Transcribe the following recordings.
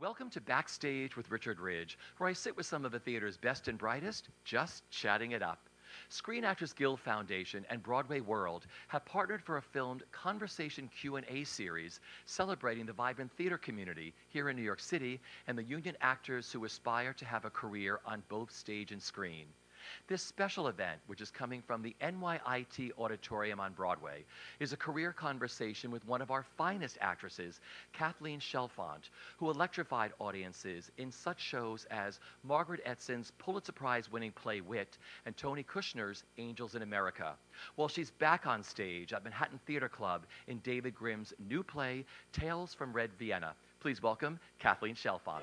Welcome to Backstage with Richard Ridge, where I sit with some of the theater's best and brightest, just chatting it up. Screen Actors Guild Foundation and BroadwayWorld have partnered for a filmed conversation Q&A series celebrating the vibrant theater community here in New York City and the union actors who aspire to have a career on both stage and screen. This special event, which is coming from the NYIT Auditorium on Broadway, is a career conversation with one of our finest actresses, Kathleen Chalfant, who electrified audiences in such shows as Margaret Edson's Pulitzer Prize-winning play Wit and Tony Kushner's Angels in America. Well, she's back on stage at Manhattan Theater Club in David Grimm's new play, Tales from Red Vienna. Please welcome Kathleen Chalfant.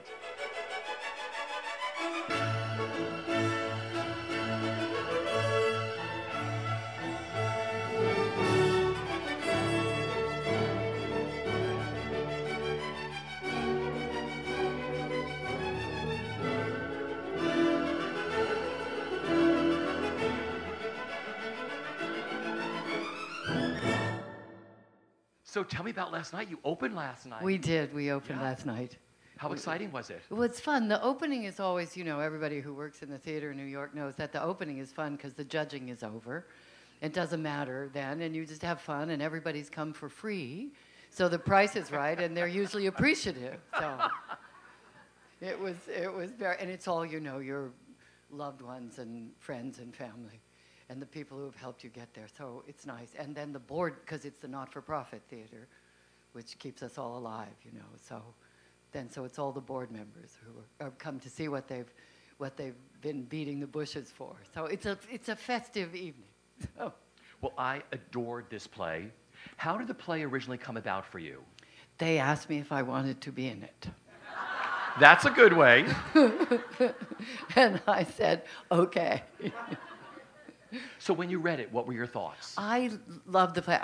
So tell me about last night. You opened last night. We did. We opened last night. How exciting was it? Well, it's fun. The opening is always, you know, everybody who works in the theater in New York knows that the opening is fun because the judging is over. It doesn't matter then, and you just have fun, and everybody's come for free. So the price is right, and they're usually appreciative. So it was very, and it's all, you know, your loved ones and friends and family, and the people who have helped you get there. So it's nice. And then the board, because it's the not-for-profit theater, which keeps us all alive, you know. So it's all the board members who have come to see what they've been beating the bushes for. So it's a festive evening. So. Well, I adored this play. How did the play originally come about for you? They asked me if I wanted to be in it. That's a good way. And I said, okay. So when you read it, what were your thoughts? I loved the play.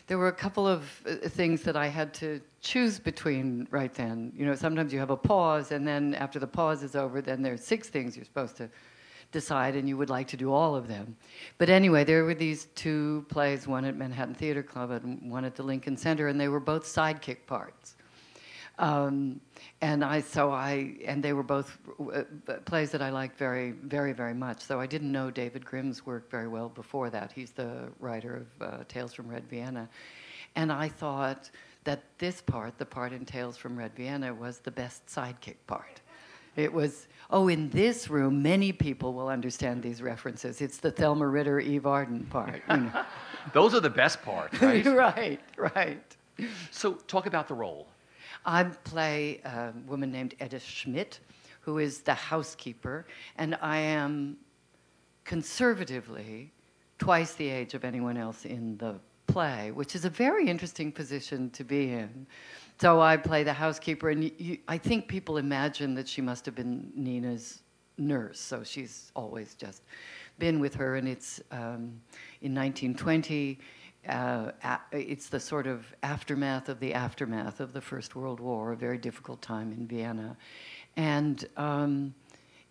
There were a couple of things that I had to choose between right then. You know, sometimes you have a pause, and then after the pause is over, then there's 6 things you're supposed to decide, and you would like to do all of them. But anyway, there were these 2 plays, one at Manhattan Theater Club and one at the Lincoln Center, and they were both sidekick parts. And they were both plays that I liked very, very, very much. So I didn't know David Grimm's work very well before that. He's the writer of Tales from Red Vienna. And I thought that this part, the part in Tales from Red Vienna, was the best sidekick part. It was, in this room, many people will understand these references. It's the Thelma Ritter, Eve Arden part. You know. Those are the best parts, right? Right. So talk about the role. I play a woman named Edith Schmidt, who is the housekeeper, and I am conservatively twice the age of anyone else in the play, which is a very interesting position to be in. So I play the housekeeper, and I think people imagine that she must have been Nina's nurse, so she's always just been with her, and it's in 1920. It's the sort of aftermath of the First World War, a very difficult time in Vienna. And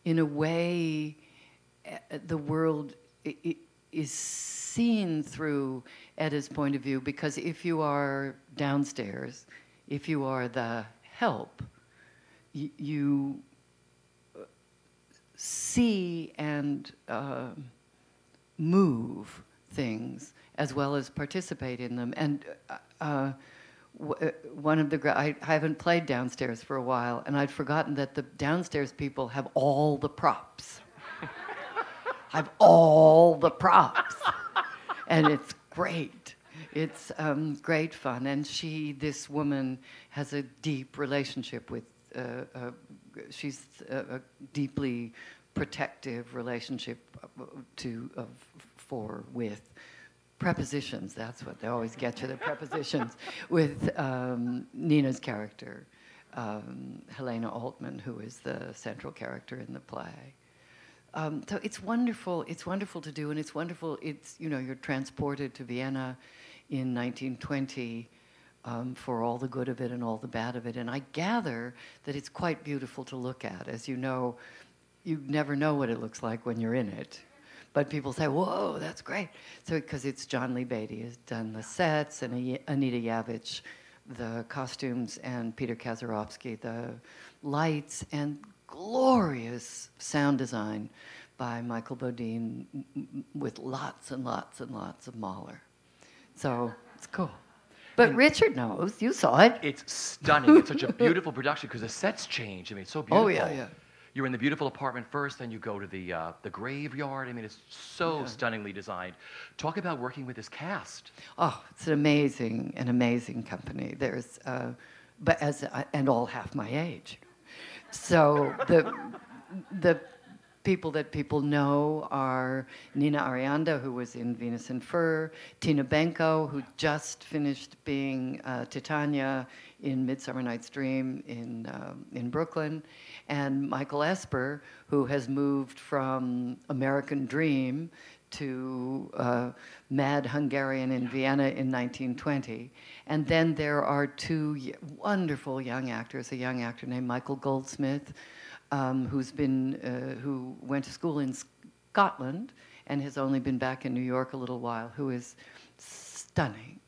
in a way, the world is seen through Edda's point of view, because if you are downstairs, if you are the help, you see and move things as well as participate in them. And I haven't played downstairs for a while, and I'd forgotten that the downstairs people have all the props. Have all the props. And it's great. It's great fun. And this woman, has a deep relationship with, she's a deeply protective relationship with prepositions. That's what they always get you, the prepositions, with Nina's character, Helena Altman, who is the central character in the play. So it's wonderful. It's wonderful to do, and it's wonderful. It's, you know, you're transported to Vienna in 1920 for all the good of it and all the bad of it. And I gather that it's quite beautiful to look at. As you know, you never know what it looks like when you're in it. But people say, whoa, that's great. So, because it's John Lee Beatty has done the sets, and Anita Yavich the costumes and Peter Kazarovsky, the lights, and glorious sound design by Michael Bodine with lots and lots and lots of Mahler. So it's cool. But and Richard knows. You saw it. It's stunning. It's such a beautiful production because the sets change. I mean, it's so beautiful. Oh, yeah. You're in the beautiful apartment first, then you go to the graveyard. I mean, it's so stunningly designed. Talk about working with this cast. Oh, it's an amazing company. There's, and all half my age. So the people that people know are Nina Arianda, who was in Venus and Fur, Tina Benko, who just finished being Titania in Midsummer Night's Dream in Brooklyn, and Michael Esper, who has moved from American Dream to Mad Hungarian in Vienna in 1920. And then there are two wonderful young actors, a young actor named Michael Goldsmith, who went to school in Scotland and has only been back in New York a little while, who is stunning,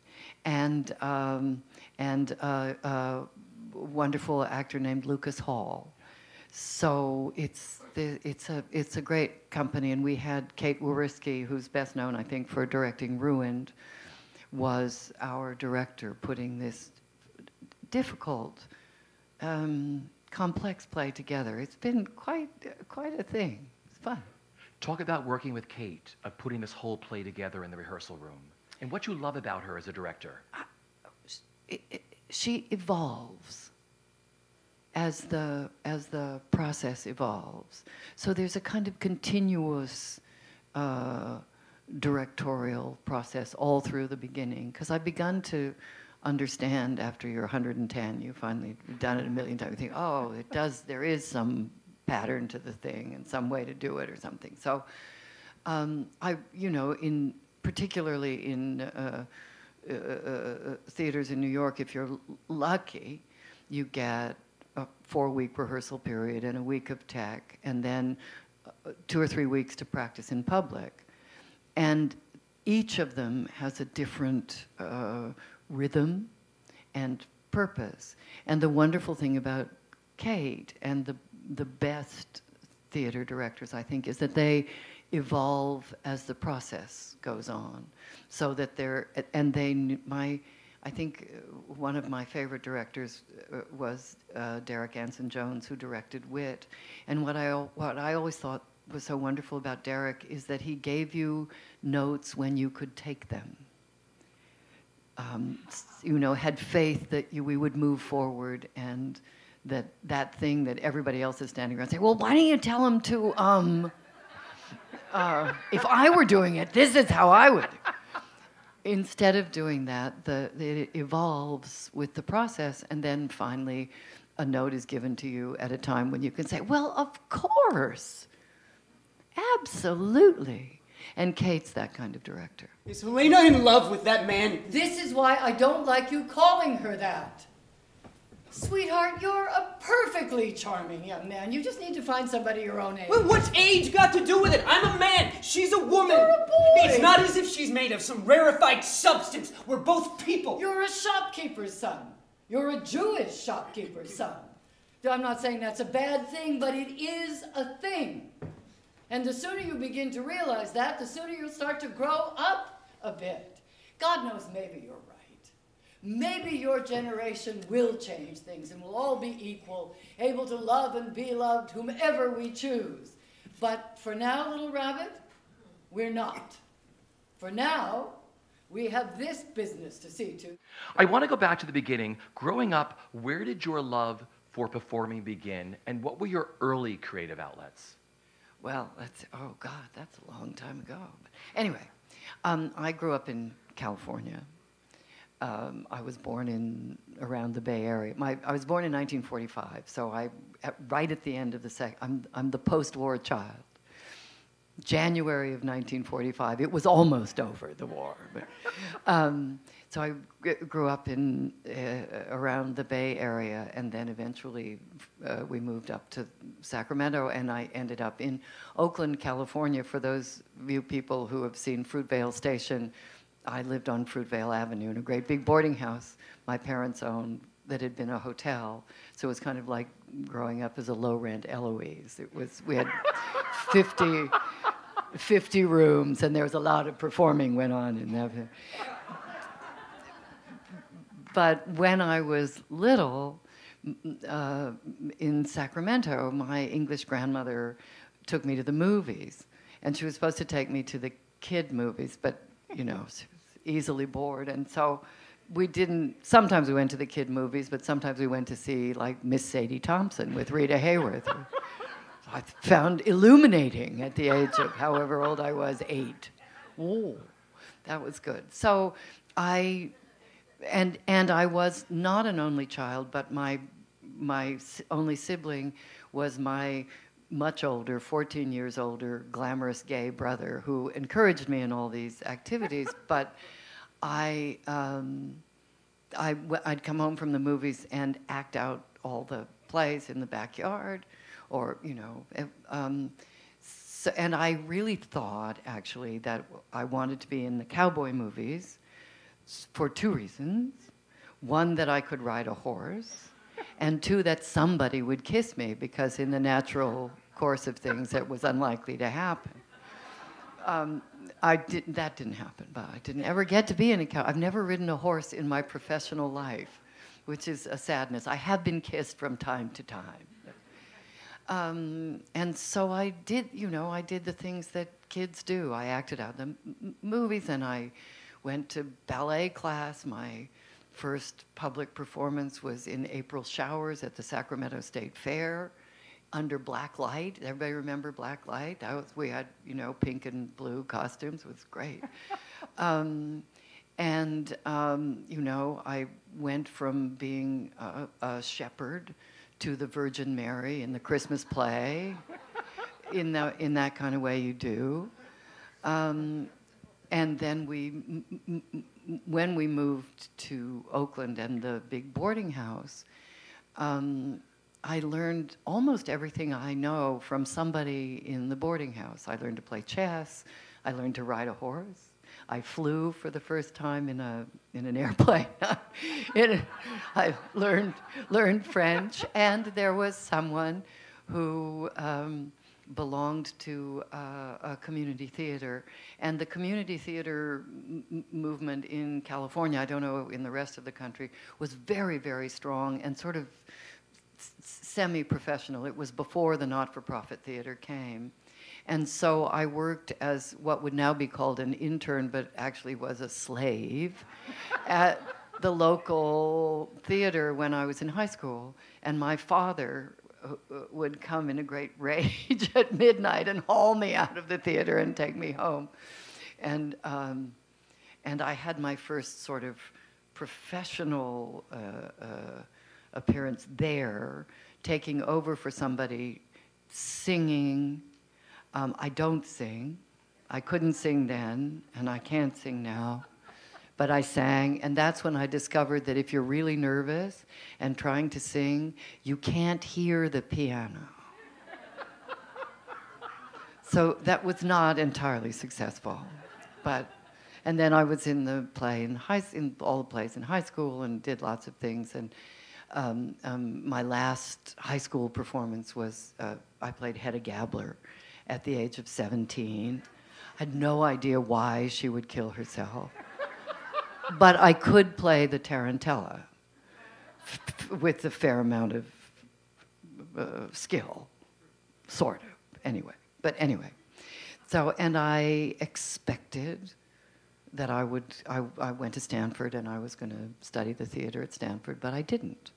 and a wonderful actor named Lucas Hall. So it's a great company, and we had Kate Wawrisky, who's best known, I think, for directing Ruined, was our director, putting this difficult, complex play together. It's been quite a thing. It's fun. Talk about working with Kate, of putting this whole play together in the rehearsal room, and what you love about her as a director. She evolves as the process evolves. So there's a kind of continuous directorial process all through the beginning, because I've begun to understand after you're 110, you've finally done it a million times, you think, oh, there is some pattern to the thing and some way to do it or something. So particularly in theaters in New York, if you're lucky, you get a 4-week rehearsal period and a week of tech, and then 2 or 3 weeks to practice in public. And each of them has a different rhythm and purpose. And the wonderful thing about Kate and the best theater directors, I think, is that they evolve as the process goes on. So that I think one of my favorite directors was Derek Anson Jones, who directed Wit. And what I always thought was so wonderful about Derek is that he gave you notes when you could take them. Had faith that we would move forward, and that thing that everybody else is standing around saying, well, why don't you tell him to, if I were doing it, this is how I would. Instead of doing that, it evolves with the process, and then finally a note is given to you at a time when you can say, well, of course, absolutely. And Kate's that kind of director. Is Helena in love with that man? This is why I don't like you calling her that. Sweetheart, you're a perfectly charming young man. You just need to find somebody your own age. Well, what's age got to do with it? I'm a man. She's a woman. You're a boy. It's not as if she's made of some rarefied substance. We're both people. You're a shopkeeper's son. You're a Jewish shopkeeper's son. I'm not saying that's a bad thing, but it is a thing. And the sooner you begin to realize that, the sooner you'll start to grow up a bit. God knows, maybe you're right. Maybe your generation will change things and we'll all be equal, able to love and be loved whomever we choose. But for now, little rabbit, we're not. For now, we have this business to see to. I want to go back to the beginning. Growing up, where did your love for performing begin, and what were your early creative outlets? Well, that's a long time ago. But anyway, I grew up in California. I was born around the Bay Area. I was born in 1945, so right at the end of I'm the post-war child. January of 1945, it was almost over, the war. But, so I grew up around the Bay Area, and then eventually we moved up to Sacramento, and I ended up in Oakland, California. For those of you people who have seen Fruitvale Station, I lived on Fruitvale Avenue in a great big boarding house my parents owned that had been a hotel. So it was kind of like growing up as a low-rent Eloise. We had 50 rooms, and there was a lot of performing went on in that. But when I was little, in Sacramento, my English grandmother took me to the movies. And she was supposed to take me to the kid movies, but, she was easily bored. And so sometimes we went to the kid movies, but sometimes we went to see, like, Miss Sadie Thompson with Rita Hayworth. I found illuminating at the age of however old I was, 8. Oh, that was good. So I was not an only child, but my only sibling was my much older, 14 years older, glamorous gay brother who encouraged me in all these activities. But I'd come home from the movies and act out all the plays in the backyard, or so, and I really thought actually that I wanted to be in the cowboy movies for 2 reasons. One, that I could ride a horse, and 2, that somebody would kiss me, because in the natural course of things it was unlikely to happen. That didn't happen, but I didn't ever get to be in a cowboy. I've never ridden a horse in my professional life, which is a sadness. I have been kissed from time to time. And so I did the things that kids do. I acted out the movies, and I went to ballet class. My first public performance was in April Showers at the Sacramento State Fair under black light. Everybody remember black light? We had, pink and blue costumes. It was great. I went from being a shepherd to the Virgin Mary in the Christmas play, in that kind of way you do. And then when we moved to Oakland and the big boarding house, I learned almost everything I know from somebody in the boarding house. I learned to play chess. I learned to ride a horse. I flew for the first time in an airplane. I learned French, and there was someone who belonged to a community theater. And the community theater movement in California, I don't know in the rest of the country, was very, very strong and sort of semi-professional. It was before the not-for-profit theater came. And so I worked as what would now be called an intern, but actually was a slave, at the local theater when I was in high school. And my father would come in a great rage at midnight and haul me out of the theater and take me home. And I had my first sort of professional appearance there, taking over for somebody, singing. I don't sing. I couldn't sing then, and I can't sing now. But I sang, and that's when I discovered that if you're really nervous and trying to sing, you can't hear the piano. So that was not entirely successful. And then I was in the play in all the plays in high school and did lots of things. And my last high school performance was I played Hedda Gabler at the age of 17. I had no idea why she would kill herself. But I could play the Tarantella with a fair amount of skill, sort of, anyway. But anyway, so, and I expected that I went to Stanford and I was going to study the theater at Stanford, but I didn't,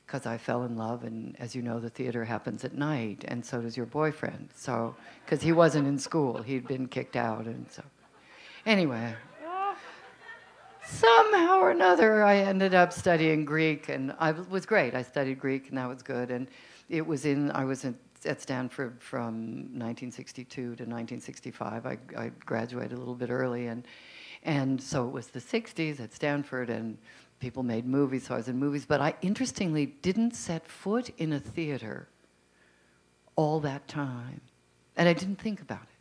because I fell in love, and as you know, the theater happens at night, and so does your boyfriend. So, because he wasn't in school, he'd been kicked out, and so, anyway, somehow or another, I ended up studying Greek, and it was great. I studied Greek, and that was good, and I was at Stanford from 1962 to 1965. I graduated a little bit early, and so it was the 60s at Stanford, and people made movies, so I was in movies. But I, interestingly, didn't set foot in a theater all that time. And I didn't think about it,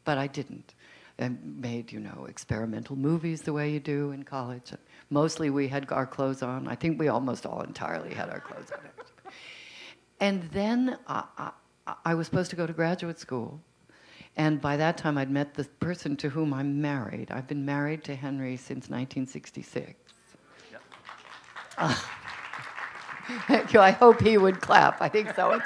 but I didn't. and made, experimental movies the way you do in college. Mostly we had our clothes on. I think we almost all entirely had our clothes on. Actually. And then I was supposed to go to graduate school. And by that time, I'd met the person to whom I'm married. I've been married to Henry since 1966. Yep. I hope he would clap. I think so.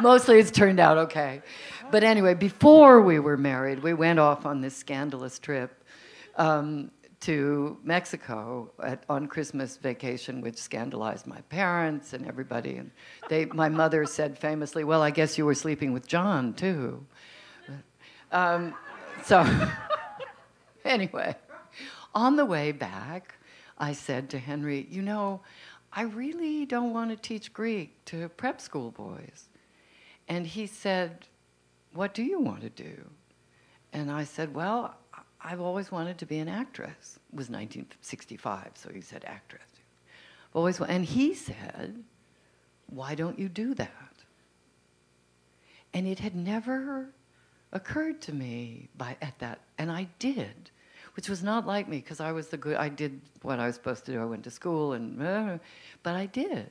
Mostly it's turned out okay. But anyway, before we were married, we went off on this scandalous trip to Mexico on Christmas vacation, which scandalized my parents and everybody. And my mother said famously, "Well, I guess you were sleeping with John, too." So anyway, on the way back, I said to Henry, I really don't want to teach Greek to prep school boys. And he said, "What do you want to do?" And I said, "Well, I've always wanted to be an actress." It was 1965, so he said actress. And he said, "Why don't you do that?" And it had never occurred to me at that, and I did, which was not like me, because I did what I was supposed to do. I went to school, but I did.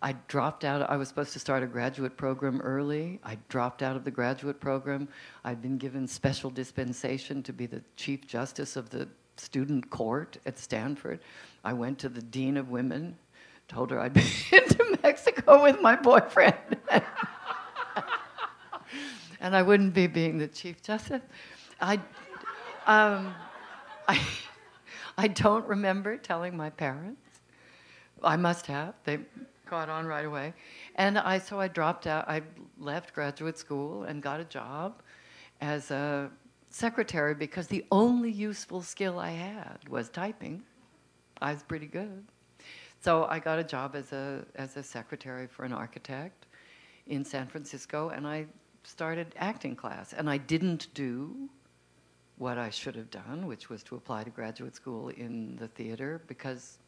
I dropped out. I was supposed to start a graduate program early. I dropped out of the graduate program. I'd been given special dispensation to be the Chief Justice of the student court at Stanford. I went to the Dean of Women, told her I'd been to Mexico with my boyfriend. And I wouldn't be being the Chief Justice. I don't remember telling my parents. I must have. They caught on right away. And so I dropped out. I left graduate school and got a job as a secretary, because the only useful skill I had was typing. I was pretty good. So I got a job as a secretary for an architect in San Francisco, and I started acting class. And I didn't do what I should have done, which was to apply to graduate school in the theater, because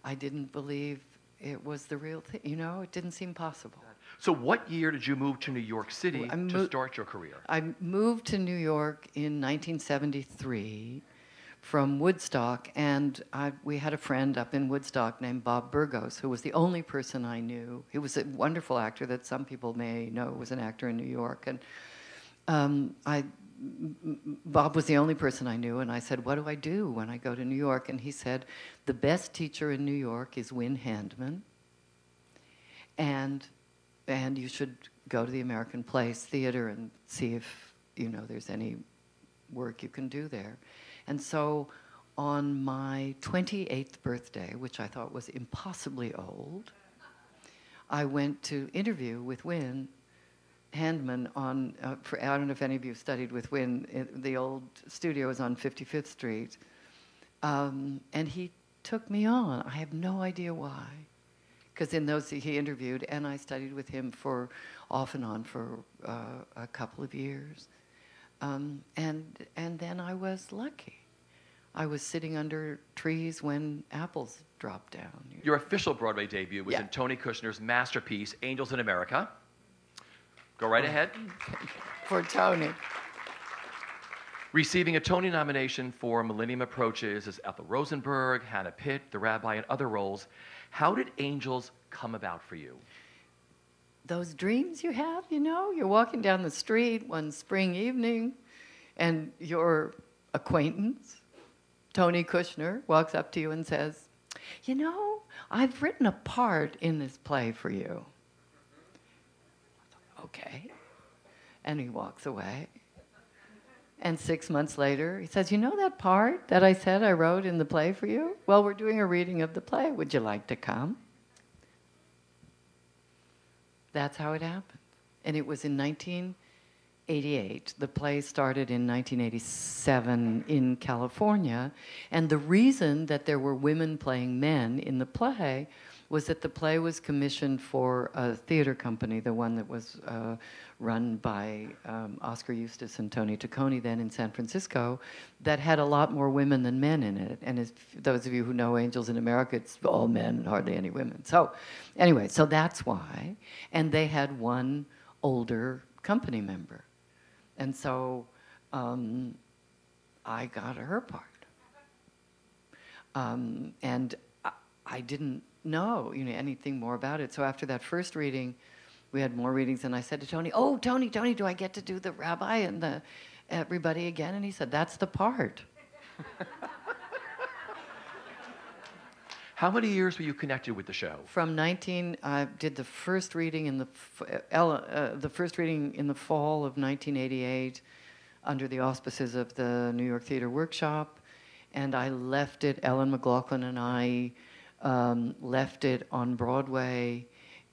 I didn't believe it was the real thing. It didn't seem possible. So what year did you move to New York City to start your career? I moved to New York in 1973 from Woodstock, and we had a friend up in Woodstock named Bob Burgos, who was the only person I knew. He was a wonderful actor that some people may know was an actor in New York. And Bob was the only person I knew, and I said, "What do I do when I go to New York?" And he said, "The best teacher in New York is Win Handman, and you should go to the American Place Theater and see if there's any work you can do there." And so on my 28th birthday, which I thought was impossibly old, I went to interview with Win Handman I don't know if any of you studied with Win. The old studio was on 55th Street. And he took me on. I have no idea why. Because in those, he interviewed, and I studied with him off and on for a couple of years. And then I was lucky. I was sitting under trees when apples dropped down. Your official Broadway debut was in Tony Kushner's masterpiece, Angels in America. Go right ahead. For Tony. Receiving a Tony nomination for Millennium Approaches as Ethel Rosenberg, Hannah Pitt, the Rabbi, and other roles. How did Angels come about for you? Those dreams you have, you're walking down the street one spring evening, and your acquaintance, Tony Kushner, walks up to you and says, "I've written a part in this play for you." Okay. And he walks away. And 6 months later, he says, "That part that I said I wrote in the play for you? Well, we're doing a reading of the play. Would you like to come?" That's how it happened. And it was in 1988. The play started in 1987 in California. And the reason that there were women playing men in the play was that the play was commissioned for a theater company, the one that was run by Oscar Eustis and Tony Taccone then in San Francisco, that had a lot more women than men in it. And as those of you who know Angels in America, it's all men and hardly any women. So anyway, so that's why. And they had one older company member. And so I got her part. And I didn't know, anything more about it. So after that first reading, we had more readings, and I said to Tony, "Oh, Tony, do I get to do the rabbi and the everybody again?" And he said, "That's the part." How many years were you connected with the show? I did the first reading in the first reading in the fall of 1988 under the auspices of the New York Theater Workshop, and I left it. Ellen McLaughlin and I left it on Broadway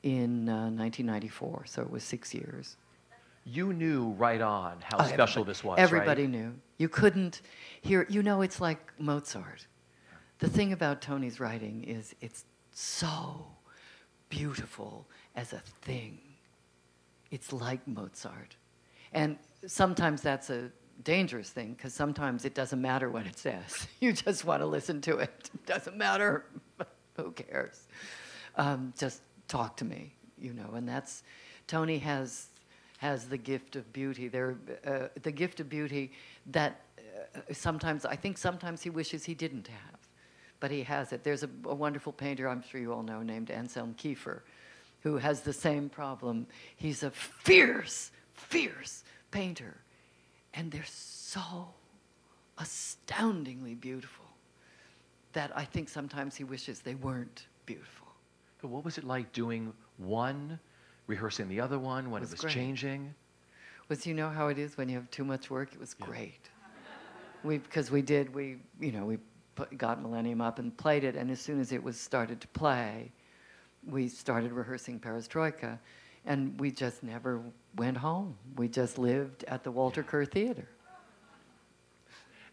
in 1994, so it was 6 years. You knew right on how special this was, everybody right? knew. You couldn't hear, it's like Mozart. The thing about Tony's writing is it's so beautiful as a thing. It's like Mozart. And sometimes that's a dangerous thing, because sometimes it doesn't matter what it says. You just want to listen to it. It doesn't matter. Who cares? Just talk to me, and that's, Tony has the gift of beauty. The gift of beauty that I think sometimes he wishes he didn't have, but he has it. There's a wonderful painter, I'm sure you all know, named Anselm Kiefer, who has the same problem. He's a fierce, fierce painter, and they're so astoundingly beautiful that I think sometimes he wishes they weren't beautiful. But what was it like doing one, rehearsing the other one, when it was great. changing? You know how it is when you have too much work? It was great. We got Millennium up and played it, and as soon as it was started to play, we started rehearsing Perestroika, and we just never went home. We just lived at the Walter Kerr Theater.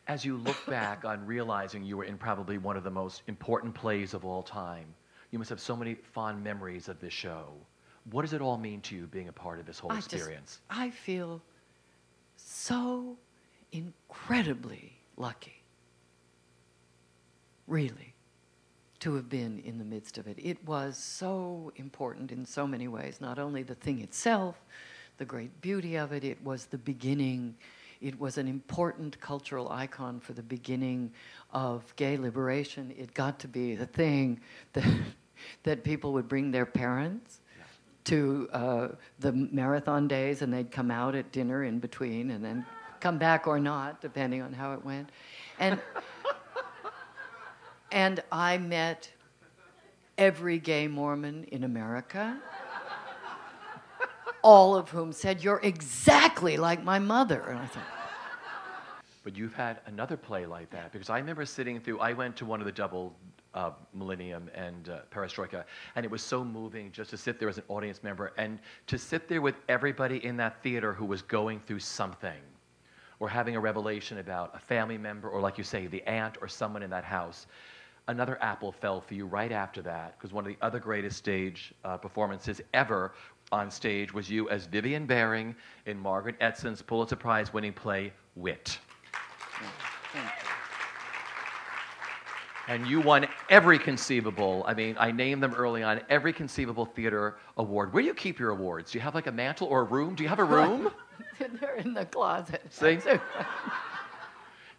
As you look back on realizing you were in probably one of the most important plays of all time, you must have so many fond memories of this show. What does it all mean to you, being a part of this whole experience? I feel so incredibly lucky, really, to have been in the midst of it. It was so important in so many ways, not only the thing itself, the great beauty of it, it was the beginning. It was an important cultural icon for the beginning of gay liberation. It got to be the thing that people would bring their parents to the marathon days, and they'd come out at dinner in between and then come back or not, depending on how it went. And I met every gay Mormon in America, all of whom said, "You're exactly like my mother." And I thought, but you've had another play like that, because I remember sitting through, I went to one of the double Millennium and Perestroika, and it was so moving just to sit there as an audience member and to sit there with everybody in that theater who was going through something or having a revelation about a family member, or like you say, the aunt or someone in that house. Another apple fell for you right after that, because one of the other greatest stage performances ever on stage was you as Vivian Baring in Margaret Edson's Pulitzer Prize-winning play, Wit. thank you. And you won every conceivable, I named them early on, every conceivable theater award. Where do you keep your awards? Do you have like a mantle or a room? Do you have a room? They're in the closet. See?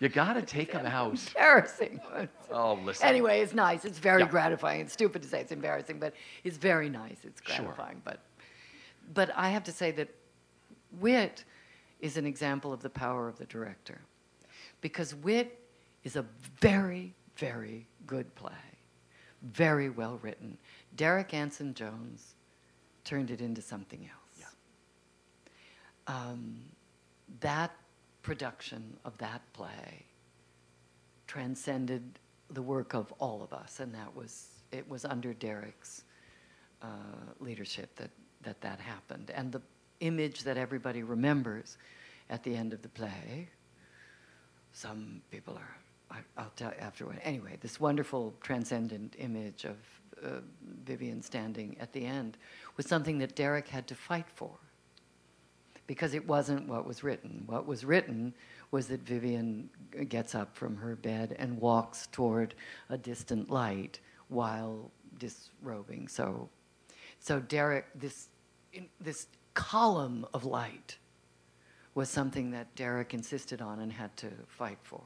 You gotta take them out. Embarrassing. Oh, listen. Anyway, it's nice. It's very Yeah. gratifying. It's stupid to say it's embarrassing, but it's very nice. It's gratifying. Sure. But I have to say that Wit is an example of the power of the director, because Wit is a very, very good play, very well written. Derek Anson Jones turned it into something else. Yeah. That production of that play transcended the work of all of us, and it was under Derek's leadership that happened. And the image that everybody remembers at the end of the play, some people I'll tell you afterward. Anyway, this wonderful transcendent image of Vivian standing at the end was something that Derek had to fight for, because it wasn't what was written. What was written was that Vivian gets up from her bed and walks toward a distant light while disrobing. So Derek, this column of light was something that Derek insisted on and had to fight for.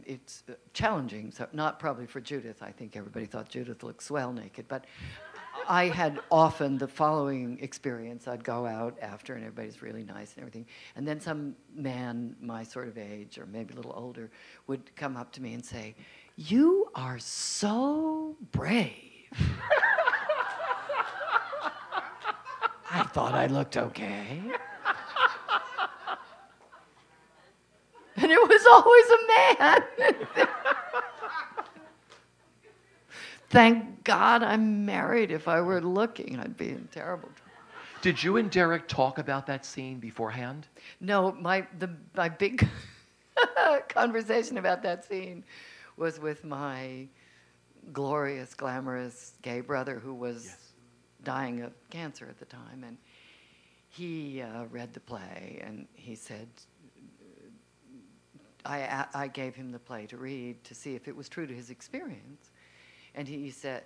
it's challenging, so not probably for Judith. I think everybody thought Judith looked swell naked, but I had often the following experience. I'd go out after, and everybody's really nice and everything, and then some man my sort of age, or maybe a little older, would come up to me and say, "You are so brave." I thought I looked okay. And it was always a man. Thank God I'm married. If I were looking, I'd be in terrible trouble. Did you and Derek talk about that scene beforehand? No, my big conversation about that scene was with my glorious, glamorous gay brother who was dying of cancer at the time. And he read the play, and he said, I gave him the play to read to see if it was true to his experience. And he said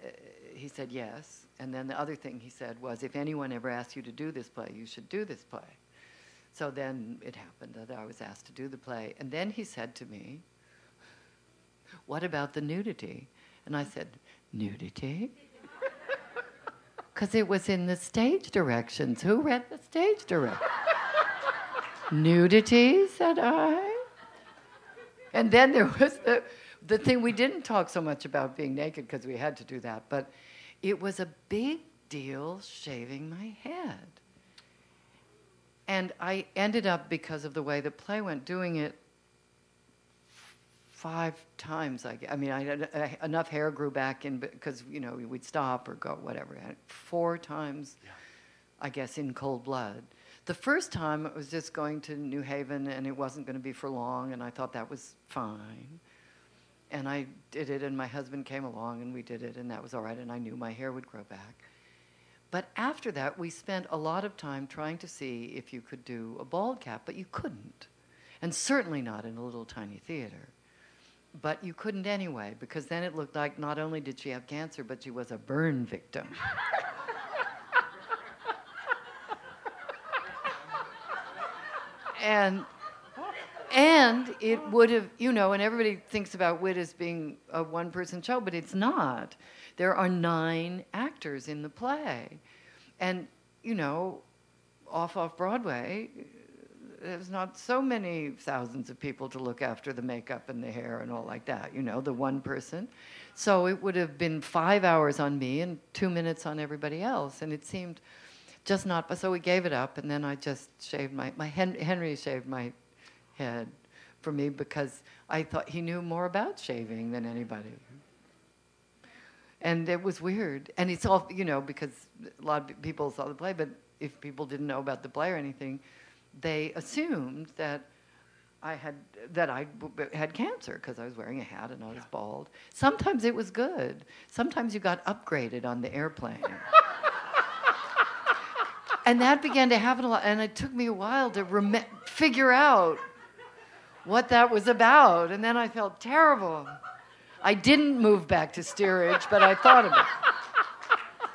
yes. And then the other thing he said was, if anyone ever asks you to do this play, you should do this play. So then it happened that I was asked to do the play. And then he said to me, "What about the nudity?" And I said, "Nudity?" Because it was in the stage directions. Who read the stage directions? "Nudity," said I. And then there was the thing, we didn't talk so much about being naked because we had to do that, but it was a big deal shaving my head. And I ended up, because of the way the play went, doing it 5 times. I mean, I had enough hair grew back in, because, you know, we'd stop or go, whatever. 4 times, I guess, in cold blood. The first time, it was just going to New Haven, and it wasn't going to be for long, and I thought that was fine. And I did it, and my husband came along, and we did it, and that was all right, and I knew my hair would grow back. But after that, we spent a lot of time trying to see if you could do a bald cap, but you couldn't. And certainly not in a little tiny theater. But you couldn't anyway, because then it looked like not only did she have cancer, but she was a burn victim. And it would have, you know, and everybody thinks about Wit as being a one-person show, but it's not. There are 9 actors in the play. And, you know, off Broadway, there's not so many thousands of people to look after the makeup and the hair and all like that, you know, the one person. So it would have been 5 hours on me and 2 minutes on everybody else. And it seemed just not, so we gave it up, and then I just shaved Henry shaved my head for me because I thought he knew more about shaving than anybody. And it was weird. And it's all, you know, because a lot of people saw the play, but if people didn't know about the play or anything, they assumed that I had cancer because I was wearing a hat and I was bald. Sometimes it was good. Sometimes you got upgraded on the airplane. And that began to happen a lot. And it took me a while to figure out what that was about. And then I felt terrible. I didn't move back to steerage, but I thought about it.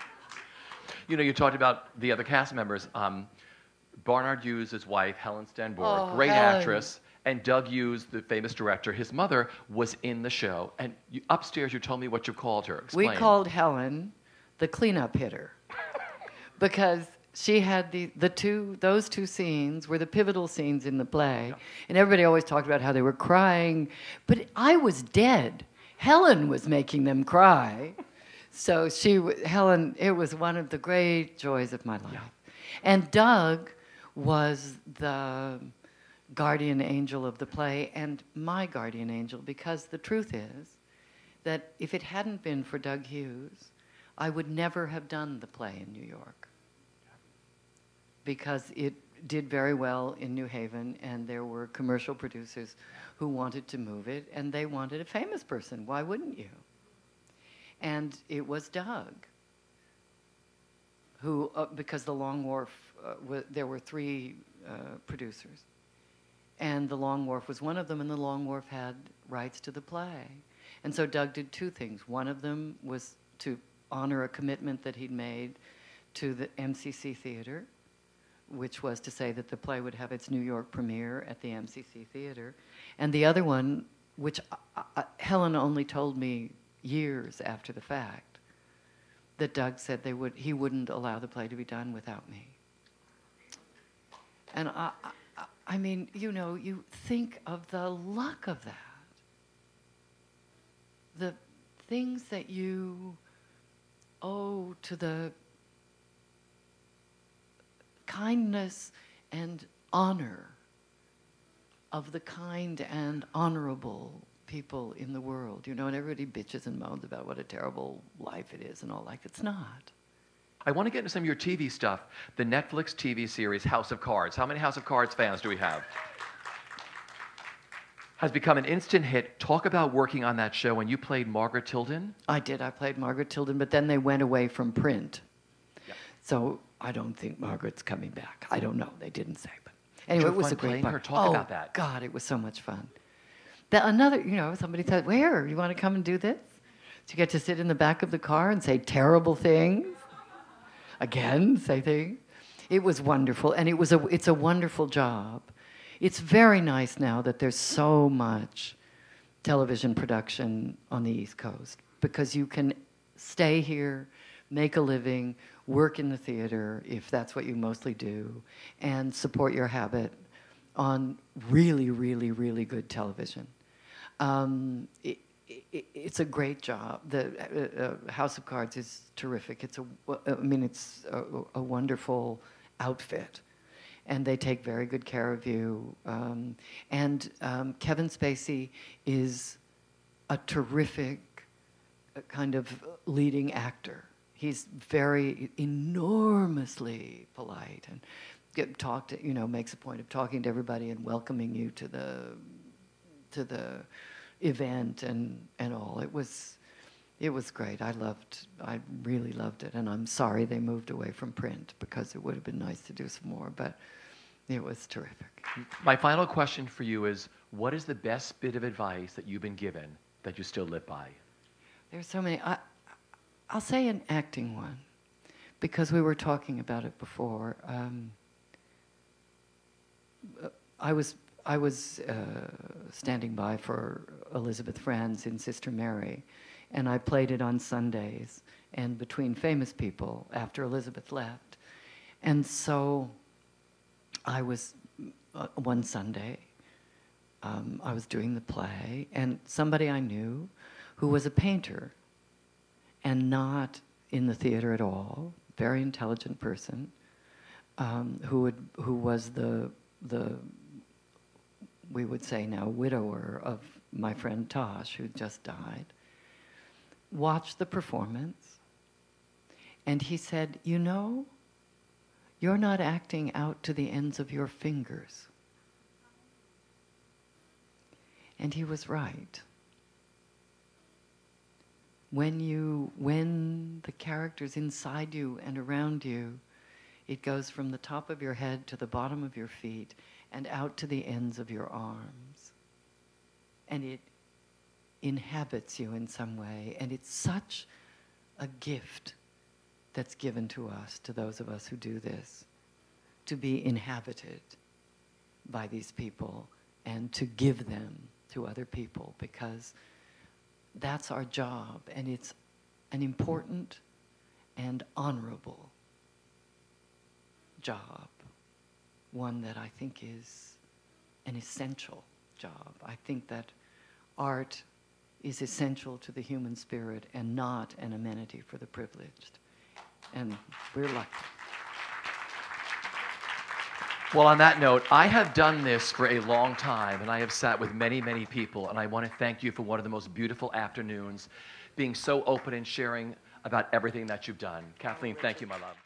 You know, you talked about the other cast members. Barnard Hughes' wife, Helen Stanbord, great actress. And Doug Hughes, the famous director, his mother was in the show. And upstairs, you told me what you called her. Explain. We called Helen the cleanup hitter. Because she had those two scenes were the pivotal scenes in the play. And everybody always talked about how they were crying. But I was dead. Helen was making them cry. So Helen, it was one of the great joys of my life. Yeah. And Doug was the guardian angel of the play and my guardian angel, because the truth is that if it hadn't been for Doug Hughes, I would never have done the play in New York. Because it did very well in New Haven, and there were commercial producers who wanted to move it, and they wanted a famous person. Why wouldn't you? And it was Doug, who, because the Long Wharf, there were 3 producers, and the Long Wharf was one of them, and the Long Wharf had rights to the play. And so Doug did 2 things. One of them was to honor a commitment that he'd made to the MCC Theater, which was to say that the play would have its New York premiere at the MCC Theater. And the other one, which Helen only told me years after the fact, that Doug said he wouldn't allow the play to be done without me. And I mean, you know, you think of the luck of that. The things that you owe to the kindness and honor of the kind and honorable people in the world, you know, and everybody bitches and moans about what a terrible life it is and all like, it's not. I want to get into some of your TV stuff. The Netflix TV series House of Cards. How many House of Cards fans do we have? Has become an instant hit. Talk about working on that show when you played Margaret Tilden. I did. I played Margaret Tilden, but then they went away from print. Yeah. So I don't think Margaret's coming back. I don't know. They didn't say. But anyway, it was a great part. Talk about that. God, it was so much fun. Another, you know, somebody said, where? You want to come and do this? So you get to sit in the back of the car and say terrible things. Again, say things. It was wonderful, and it's a wonderful job. It's very nice now that there's so much television production on the East Coast, because you can stay here, make a living, work in the theater, if that's what you mostly do, and support your habit on really, really, really good television. It's a great job. The House of Cards is terrific. It's a wonderful outfit, and they take very good care of you. And Kevin Spacey is a terrific kind of leading actor. He's very enormously polite and makes a point of talking to everybody and welcoming you to the event and all. It was great. I really loved it, and I'm sorry they moved away from print, because it would have been nice to do some more, but it was terrific. My final question for you is, what is the best bit of advice that you've been given that you still live by? There's so many. I'll say an acting one, because we were talking about it before. I was standing by for Elizabeth Franz in Sister Mary, and I played it on Sundays and between famous people after Elizabeth left. And so I was, one Sunday, I was doing the play, and somebody I knew who was a painter and not in the theater at all, very intelligent person, who was the we would say now, widower of my friend Tosh, who just died, watched the performance, and he said, you know, you're not acting out to the ends of your fingers. And he was right. When the character's inside you and around you, it goes from the top of your head to the bottom of your feet and out to the ends of your arms. And it inhabits you in some way. And it's such a gift that's given to us, to those of us who do this, to be inhabited by these people and to give them to other people, because that's our job, and it's an important and honorable job, one that I think is an essential job. I think that art is essential to the human spirit and not an amenity for the privileged. And we're lucky. Well, on that note, I have done this for a long time, and I have sat with many, many people, and I want to thank you for one of the most beautiful afternoons, being so open and sharing about everything that you've done. Kathleen, thank you, my love.